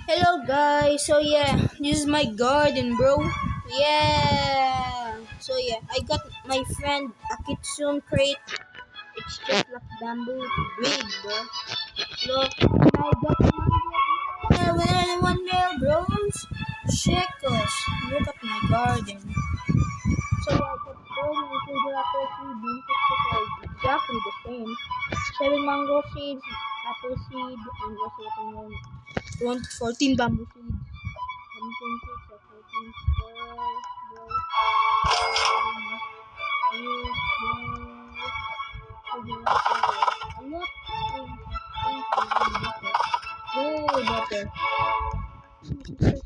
Hello guys, so yeah, this is my garden, bro. Yeah, so yeah, I got my friend a kitsune crate. It's just like bamboo, it's big, bro. Look, and I got 101 mil, bros. Check us. Look at my garden. So yeah, I got 40 little apple seed, exactly the same. 7 mango seeds, apple seed, and also watermelon. 14 bamboo seeds. Pumpkin seeds are 14 Way better. Yes,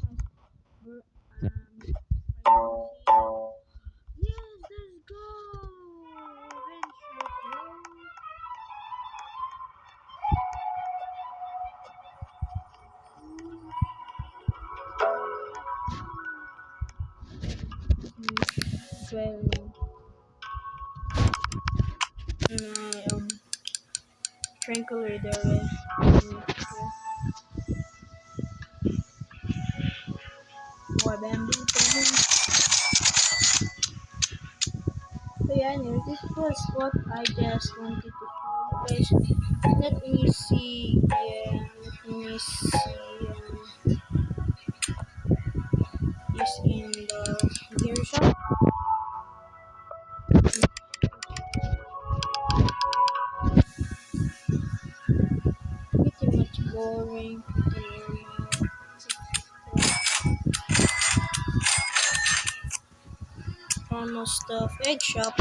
let's go. Well, my tranquil there. More bamboo things. So yeah, anyways, this was what I just wanted to show you guys. Let me see. Yeah, let me see. This in the gear shop. Pretty much boring. Pretty normal. Normal stuff. Egg shop.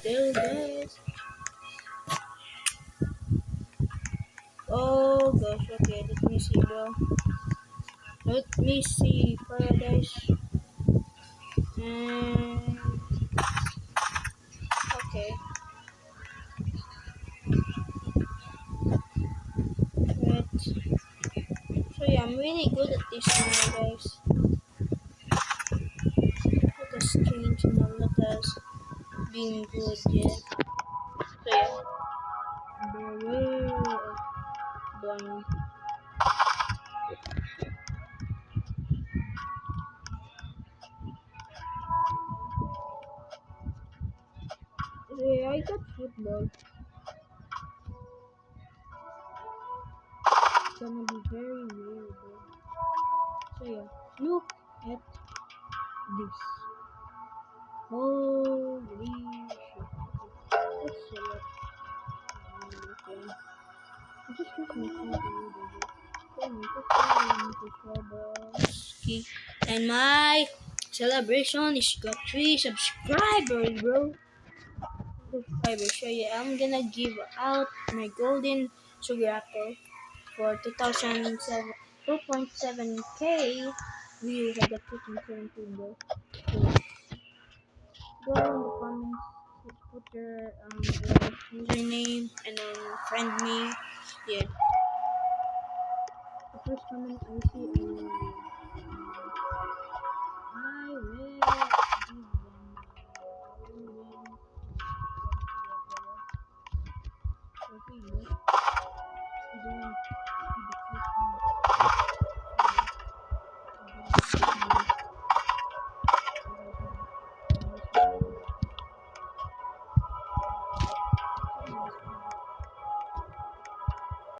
There guys. Oh gosh, okay, let me see bro. Let me see paradise. And okay. Right. So yeah, I'm really good at this now guys. Let us change now, let us being good, yeah. So yeah. Beware of blind. Yeah, I got football. It's gonna be very weird bro. So yeah, look at this. Holy shit. Let's select okay. I just got my phone. And my celebration is got 3 subscribers, bro. Subscribers. So yeah, I'm gonna give out my golden sugar apple for 2007 2.7k views. I got 2.7k, bro. So, go in the comments, put your username, and then friend me. Yeah. The first comment I see, I